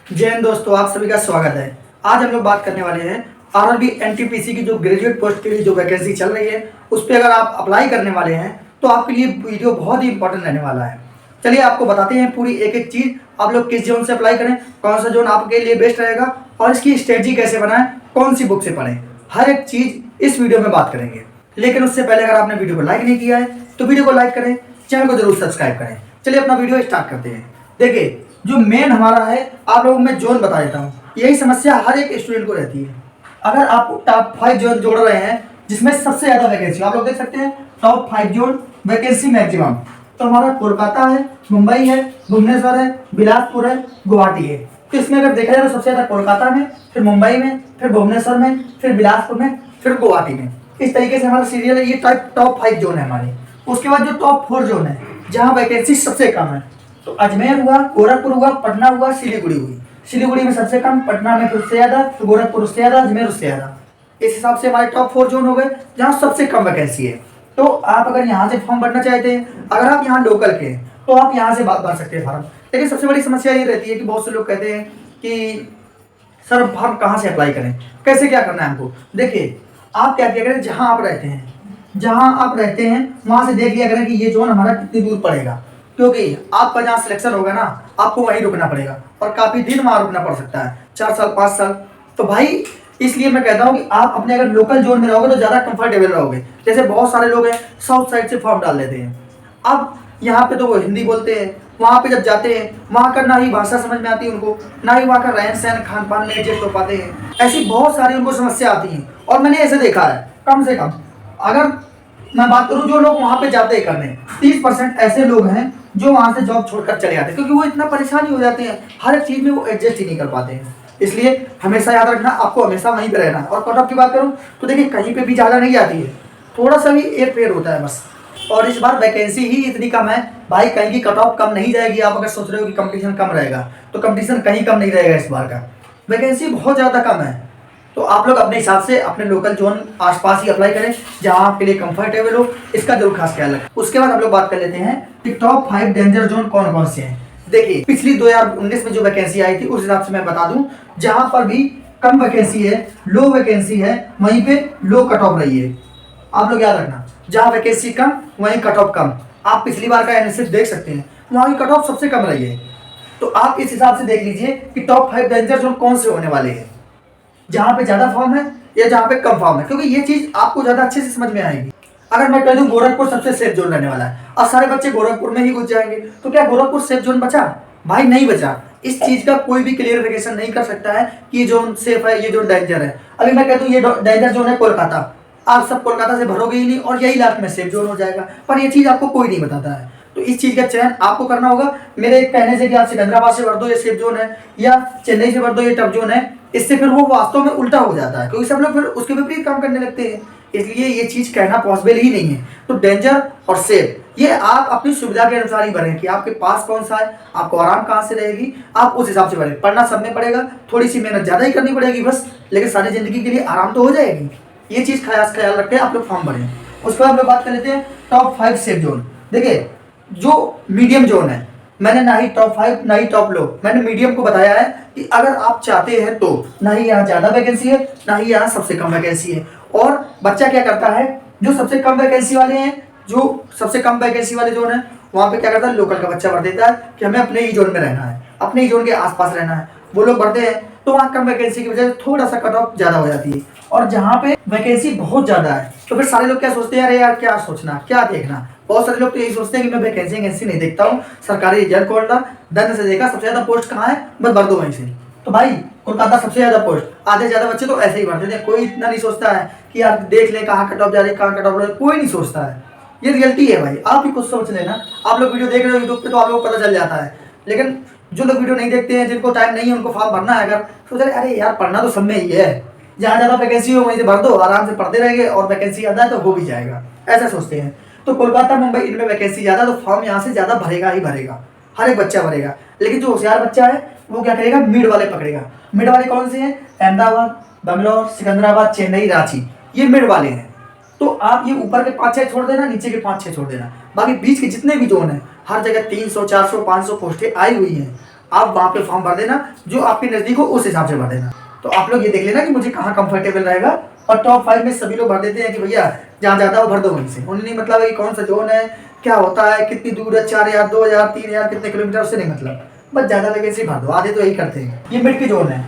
जय हिंद दोस्तों, आप सभी का स्वागत है। आज हम लोग बात करने वाले हैं आरआरबी एनटीपीसी की जो ग्रेजुएट पोस्ट के लिए जो वैकेंसी चल रही है उस पर अगर आप अप्लाई करने वाले हैं तो आपके लिए वीडियो बहुत ही इंपॉर्टेंट रहने वाला है। चलिए आपको बताते हैं पूरी एक एक चीज़, आप लोग किस जोन से अप्लाई करें, कौन सा जोन आपके लिए बेस्ट रहेगा और इसकी स्ट्रेटजी कैसे बनाएं, कौन सी बुक से पढ़ें, हर एक चीज़ इस वीडियो में बात करेंगे। लेकिन उससे पहले अगर आपने वीडियो को लाइक नहीं किया है तो वीडियो को लाइक करें, चैनल को जरूर सब्सक्राइब करें। चलिए अपना वीडियो स्टार्ट करते हैं। देखिए जो मेन हमारा है, आप लोगों को मैं जोन बता देता हूँ। यही समस्या हर एक स्टूडेंट को रहती है। अगर आप टॉप 5 जोन जोड़ रहे हैं जिसमें सबसे ज़्यादा वैकेंसी, आप लोग देख सकते हैं टॉप 5 जोन वैकेंसी मैक्सिमम, तो हमारा कोलकाता है, मुंबई है, भुवनेश्वर है, बिलासपुर है, गुवाहाटी है। तो इसमें अगर देखा जाए तो सबसे ज़्यादा कोलकाता में, फिर मुंबई में, फिर भुवनेश्वर में, फिर बिलासपुर में, फिर गुवाहाटी में। इस तरीके से हमारा सीरियल है। ये टॉप 5 जोन है हमारे। उसके बाद जो टॉप 4 जोन है जहाँ वैकेंसी सबसे कम है, तो अजमेर हुआ, गोरखपुर हुआ, पटना हुआ, सिलीगुड़ी हुई। सिलीगुड़ी में सबसे कम, पटना में उससे ज़्यादा, तो गोरखपुर उससे ज़्यादा, अजमेर उससे ज़्यादा। इस हिसाब से हमारे टॉप 4 जोन हो गए जहाँ सबसे कम वैकेंसी है। तो आप अगर यहाँ से फॉर्म भरना चाहते हैं, अगर आप यहाँ लोकल के हैं तो आप यहाँ से भर सकते हैं फॉर्म। लेकिन सबसे बड़ी समस्या ये रहती है कि बहुत से लोग कहते हैं कि सर फॉर्म कहाँ से अप्लाई करें, कैसे क्या करना है हमको। देखिए आप क्या किया करें, जहाँ आप रहते हैं, वहाँ से देख लिया करें कि ये जोन हमारा कितनी दूर पड़ेगा, क्योंकि आपका जहाँ सिलेक्शन होगा ना आपको वहीं रुकना पड़ेगा और काफ़ी दिन वहाँ रुकना पड़ सकता है, 4 साल 5 साल। तो भाई इसलिए मैं कहता हूँ कि आप अपने अगर लोकल जोन में रहोगे तो ज़्यादा कंफर्टेबल रहोगे। जैसे बहुत सारे लोग हैं साउथ साइड से फॉर्म डाल देते हैं, अब यहाँ पे तो वो हिंदी बोलते हैं, वहाँ पे जब जाते हैं वहाँ का ना ही भाषा समझ में आती है उनको, ना ही वहाँ का रहन सहन खान पान में एडजस्ट हो पाते हैं। ऐसी बहुत सारी उनको समस्या आती हैं और मैंने ऐसे देखा है कम से कम, अगर मैं बात करूं जो लोग वहां पे जाते हैं करने, 30% ऐसे लोग हैं जो वहां से जॉब छोड़कर चले जाते हैं, क्योंकि वो इतना परेशानी हो जाते हैं, हर एक चीज में वो एडजस्ट ही नहीं कर पाते हैं। इसलिए हमेशा याद रखना, आपको हमेशा वहीं पे रहना है। और कट ऑफ की बात करूं तो देखिए कहीं पे भी ज़्यादा नहीं आती है, थोड़ा सा भी एक फेर होता है बस। और इस बार वैकेंसी ही इतनी कम है भाई, कहीं की कट ऑफ कम नहीं जाएगी। आप अगर सोच रहे हो कि कंपटीशन कम रहेगा तो कंपटीशन कहीं कम नहीं रहेगा। इस बार का वैकेंसी बहुत ज़्यादा कम है। तो आप लोग अपने हिसाब से अपने लोकल जोन आसपास ही अप्लाई करें जहां आपके लिए कंफर्टेबल हो, इसका जरूर खास ख्याल रखें। उसके बाद हम लोग बात कर लेते हैं कि टॉप 5 डेंजर जोन कौन कौन से हैं। देखिए पिछली 2019 में जो वैकेंसी आई थी उस हिसाब से मैं बता दूं, जहां पर भी कम वैकेंसी है, लो वैकेंसी है, वहीं पे लो कट ऑफ रही है। आप लोग याद रखना, जहाँ वैकेंसी कम वहीं कट ऑफ कम। आप पिछली बार का एनालिसिस देख सकते हैं, वहाँ की कट ऑफ सबसे कम रही है। तो आप इस हिसाब से देख लीजिए कि टॉप 5 डेंजर जोन कौन से होने वाले हैं, जहाँ पे ज़्यादा फॉर्म है या जहाँ पे कम फॉर्म है, क्योंकि ये चीज़ आपको ज़्यादा अच्छे से समझ में आएगी। अगर मैं कह दूँ गोरखपुर सबसे सेफ जोन रहने वाला है और सारे बच्चे गोरखपुर में ही घुस जाएंगे, तो क्या गोरखपुर सेफ जोन बचा? भाई नहीं बचा। इस चीज़ का कोई भी क्लियरिफिकेशन नहीं कर सकता है कि ये जोन सेफ है, ये जोन डेंजर है। अभी मैं कह दूँ ये डेंजर जोन है कोलकाता, आप सब कोलकाता से भरोगे ही नहीं और यही लास्ट में सेफ जोन हो जाएगा, पर ये चीज़ आपको कोई नहीं बताता है। तो इस चीज़ का चयन आपको करना होगा। मेरे कहने से कि आप सिकंदराबाद से भर दो ये सेफ जोन है, या चेन्नई से भर दो ये टफ जोन है, इससे फिर वो वास्तव में उल्टा हो जाता है, क्योंकि सब लोग फिर उसके विपरीत काम करने लगते हैं। इसलिए ये चीज़ कहना पॉसिबल ही नहीं है। तो डेंजर और सेफ ये आप अपनी सुविधा के अनुसार ही भरें कि आपके पास कौन सा है, आपको आराम कहाँ से रहेगी, आप उस हिसाब से भरें। पढ़ना सब में पड़ेगा, थोड़ी सी मेहनत ज़्यादा ही करनी पड़ेगी बस, लेकिन सारी ज़िंदगी के लिए आराम तो हो जाएगी। ये चीज़ ख्याल रख के आप लोग फॉर्म भरें। उसके बाद हम लोग बात कर लेते हैं टॉप 5 सेफ जोन। देखिए जो मीडियम जोन है, मैंने ना ही टॉप 5 ना ही टॉप लो, मैंने मीडियम को बताया है कि अगर आप चाहते हैं तो ना ही यहाँ ज़्यादा वैकेंसी है ना ही यहाँ सबसे कम वैकेंसी है। और बच्चा क्या करता है, जो सबसे कम वैकेंसी वाले हैं, जो सबसे कम वैकेंसी वाले जोन है वहाँ पे क्या करता है, लोकल का बच्चा भर देता है कि हमें अपने ही जोन में रहना है, अपने ही जोन के आसपास रहना है। वो लोग भरते हैं तो वहाँ कम वैकेंसी की वजह से थोड़ा सा कट ऑफ ज़्यादा हो जाती है। और जहाँ पे वैकेंसी बहुत ज़्यादा है तो फिर सारे लोग क्या सोचते हैं, अरे यार क्या सोचना क्या देखना। बहुत सारे लोग तो यही सोचते हैं कि मैं वैकेंसी नहीं देखता हूँ, सरकारी रिजल्ट खोल रहा दंड से देखा सबसे ज़्यादा पोस्ट कहाँ है बस भर दो वहीं से। तो भाई कोलकाता सबसे ज़्यादा पोस्ट, आधे से ज़्यादा बच्चे तो ऐसे ही भरते थे। कोई इतना नहीं सोचता है कि यार देख ले कहाँ कट ऑफ जा रही है, कहाँ कट ऑफ, कोई नहीं सोचता है। ये रियलिटी है भाई, आप ही कुछ सोच लेना। आप लोग वीडियो देख रहे हो यूट्यूब पे तो आप लोग को पता चल जाता है, लेकिन जो लोग वीडियो नहीं देखते हैं, जिनको टाइम नहीं है उनको फॉर्म भरना है, अगर सोच रहे अरे यार पढ़ना तो सब में ही है, जहाँ ज़्यादा वैकेंसी हो वहीं से भर दो, आराम से पढ़ते रहेंगे और वैकेंसी ज़्यादा है तो हो भी जाएगा, ऐसा सोचते हैं। तो कोलकाता मुंबई इनमें वैकेंसी ज़्यादा, तो फॉर्म यहाँ से ज़्यादा भरेगा ही भरेगा, हर एक बच्चा भरेगा। लेकिन जो होशियार बच्चा है वो क्या करेगा, मिड वाले पकड़ेगा। मिड वाले कौन से हैं, अहमदाबाद, बेंगलोर, सिकंदराबाद, चेन्नई, रांची, ये मिड वाले हैं। तो आप ये ऊपर के 5-6 छोड़ देना, नीचे के 5-6 छोड़ देना, बाकी बीच के जितने भी जोन है हर जगह 300 400 500 पोस्टें आई हुई हैं। आप वहाँ पे फॉर्म भर देना, जो आपके नज़दीक हो उस हिसाब से भर देना। तो आप लोग ये देख लेना कि मुझे कहाँ कंफर्टेबल रहेगा, और टॉप 5 में सभी लोग भर देते हैं कि भैया जहाँ ज़्यादा हो भर दो वहीं से। उन्हें नहीं मतलब है कि कौन सा जोन है, क्या होता है, कितनी दूर है, 4000 2000 3000 कितने किलोमीटर, उससे नहीं मतलब, बस ज़्यादा वैकेंसी भर दो। आधे तो यही करते हैं, ये मिड की जोन है।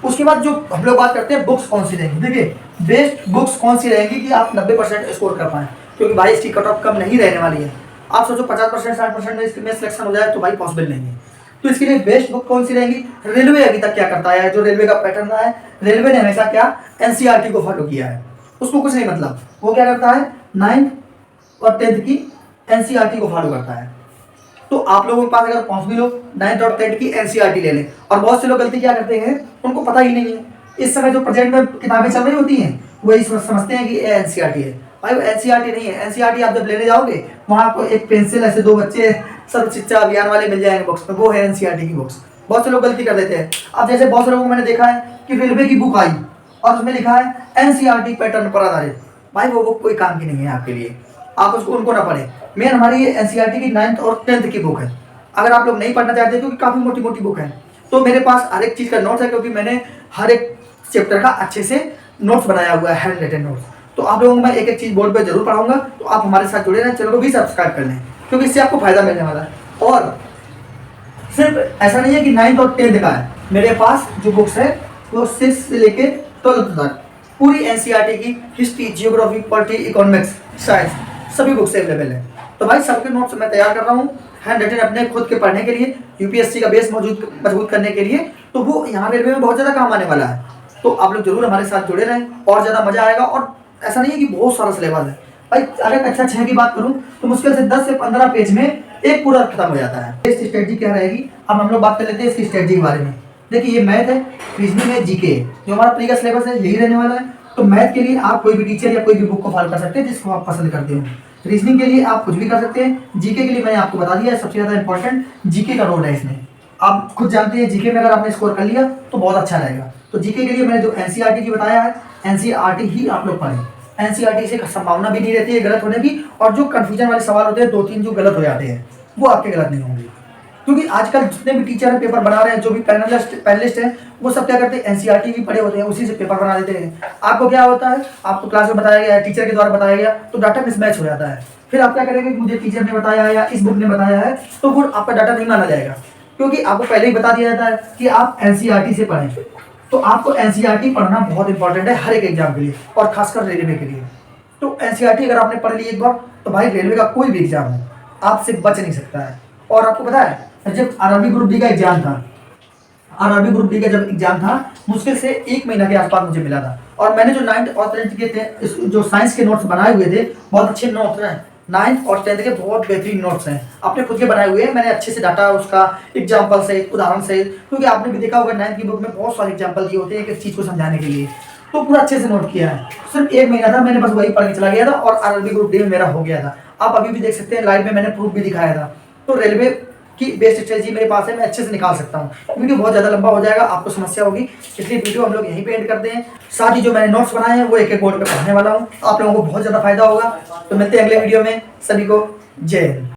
उसके बाद जो हम लोग बात करते हैं बुक्स कौन सी रहेंगी। देखिए बेस्ट बुक्स कौन सी रहेंगी कि आप 90% स्कोर कर पाएँ, क्योंकि भाई इसकी कट ऑफ कम नहीं रहने वाली है। आप सोचो 50% 60% में इसमें सिलेक्शन हो जाए तो भाई पॉसिबल नहीं है। तो इसके लिए बेस्ट बुक कौन सी रहेंगी। रेलवे अभी तक क्या करता है, जो रेलवे का पैटर्न रहा है, रेलवे ने हमेशा क्या एनसीईआरटी को फॉलो किया है। उसको कुछ नहीं मतलब, वो क्या करता है 9th और 10th की एनसीईआरटी को फॉलो करता है। तो आप लोगों के पास अगर पॉसिबल हो 9th और 10th की एनसीईआरटी ले लें। और बहुत से लोग गलती क्या करते हैं, उनको पता ही नहीं है। इस समय जो प्रेजेंट में किताबें चल रही होती हैं वही समझते हैं कि एनसीईआरटी है। भाई वो एनसीईआरटी नहीं है। एनसीईआरटी आप जब लेने जाओगे वहाँ आपको एक पेंसिल ऐसे 2 बच्चे सर्व शिक्षा अभियान वाले मिल जाएंगे बॉक्स में, वो है एनसीईआरटी की बुक्स। बहुत से लोग गलती कर देते हैं। अब जैसे बहुत से लोगों को मैंने देखा है कि रेलवे की बुक आई और उसमें लिखा है एनसीईआरटी पैटर्न पर आधारित। भाई वो बुक कोई काम की नहीं है आपके लिए, आप उसको उनको ना पढ़ें। मेन हमारी ये एनसीईआरटी की 9th और 10th की बुक है। अगर आप लोग नहीं पढ़ना चाहते क्योंकि काफ़ी मोटी मोटी बुक है, तो मेरे पास हर एक चीज़ का नोट्स है, क्योंकि मैंने हर एक चैप्टर का अच्छे से नोट्स बनाया हुआ है, हैंड रिटन नोट्स। तो आप लोगों को मैं एक एक चीज़ बोर्ड पे जरूर पढ़ाऊंगा। तो आप हमारे साथ जुड़े रहें, चैनल को भी सब्सक्राइब कर लें, क्योंकि इससे आपको फायदा मिलने वाला है। और सिर्फ ऐसा नहीं है कि 9th और 10th का है, मेरे पास जो बुक्स है वो 6 से लेके 12th तक पूरी एनसीईआरटी की history, geography, polity, economics, science सभी बुक्स अवेलेबल है। तो भाई सबके नोट्स मैं तैयार कर रहा हूँ हैंड रिटन अपने खुद के पढ़ने के लिए, यूपीएससी का बेस मजबूत करने के लिए। तो वो यहाँ रेलवे में बहुत ज़्यादा काम आने वाला है। तो आप लोग जरूर हमारे साथ जुड़े रहें, और ज़्यादा मजा आएगा। और ऐसा नहीं है कि बहुत सारा सिलेबस है भाई। अगर कक्षा 6 की बात करूँ तो मुश्किल से 10 से 15 पेज में एक पूरा खत्म हो जाता है। इस स्ट्रेटजी क्या रहेगी, अब हम लोग बात कर लेते हैं इसकी स्ट्रेटजी के बारे में। देखिए ये मैथ है, रीजनिंग है, जीके है, जो हमारा प्रीवियस सिलेबस है यही रहने वाला है। तो मैथ के लिए आप कोई भी टीचर या कोई भी बुक को फॉलो कर सकते हैं जिसको आप पसंद करते हो। रीजनिंग के लिए आप कुछ भी कर सकते हैं। जीके के लिए मैंने आपको बता दिया है, सबसे ज़्यादा इंपॉर्टेंट जीके का रोल है इसमें। आप खुद जानते हैं जीके में अगर आपने स्कोर कर लिया तो बहुत अच्छा रहेगा। तो जीके के लिए मैंने जो एनसीईआरटी की बताया है, एनसीईआरटी ही आप लोग पढ़ें। एनसीईआरटी से संभावना भी नहीं रहती है गलत होने की, और जो कंफ्यूजन वाले सवाल होते हैं 2-3 जो गलत हो जाते हैं वो आपके गलत नहीं होंगे। क्योंकि आजकल जितने भी टीचर हैं पेपर बना रहे हैं, जो भी पैनलिस्ट हैं, वो सब क्या करते हैं एनसीईआरटी भी पढ़े होते हैं, उसी से पेपर बना देते हैं। आपको क्या होता है, आपको क्लास में बताया गया है, टीचर के द्वारा बताया गया, तो डाटा मिसमैच हो जाता है। फिर आप क्या करेंगे, मुझे टीचर ने बताया है या इस बुक ने बताया है, तो वो आपका डाटा नहीं माना जाएगा, क्योंकि आपको पहले ही बता दिया जाता है कि आप एनसीईआरटी से पढ़ें। तो आपको एनसीईआरटी पढ़ना बहुत इंपॉर्टेंट है हर एक एग्जाम के लिए, और खासकर रेलवे के लिए। तो एनसीईआरटी अगर आपने पढ़ ली एक बार, तो भाई रेलवे का कोई भी एग्जाम हो आपसे बच नहीं सकता है। और आपको पता है जब आरआरबी ग्रुप डी का एग्जाम था, आरआरबी ग्रुप डी का जब एग्जाम था, मुश्किल से 1 महीना के आसपास मुझे मिला था। और मैंने जो 9th और 10th के थे, जो साइंस के नोट्स बनाए हुए थे, बहुत अच्छे नोट्स हैं। 9th और 10th के बहुत बेहतरीन नोट्स हैं, अपने खुद के बनाए हुए हैं। मैंने अच्छे से डाटा उसका एग्जाम्पल से, उदाहरण से, क्योंकि आपने भी देखा होगा 9th की बुक में बहुत सारे एग्जाम्पल दिए होते हैं एक चीज़ को समझाने के लिए। तो पूरा अच्छे से नोट किया है। सिर्फ 1 महीना था, मैंने बस वही पढ़ के चला गया था, और आरआरबी ग्रुप डी में मेरा हो गया था। आप अभी भी देख सकते हैं, लाइव में मैंने प्रूफ भी दिखाया था। तो रेलवे की बेस्ट स्ट्रेटजी मेरे पास है, मैं अच्छे से निकाल सकता हूँ। वीडियो बहुत ज़्यादा लंबा हो जाएगा, आपको समस्या होगी, इसलिए वीडियो हम लोग यहीं पे एंड करते हैं। साथ ही जो मैंने नोट्स बनाए हैं वो एक एक बोर्ड पे पढ़ाने वाला हूँ, आप लोगों को बहुत ज़्यादा फायदा होगा। तो मिलते हैं अगले वीडियो में, सभी को जय हिंद।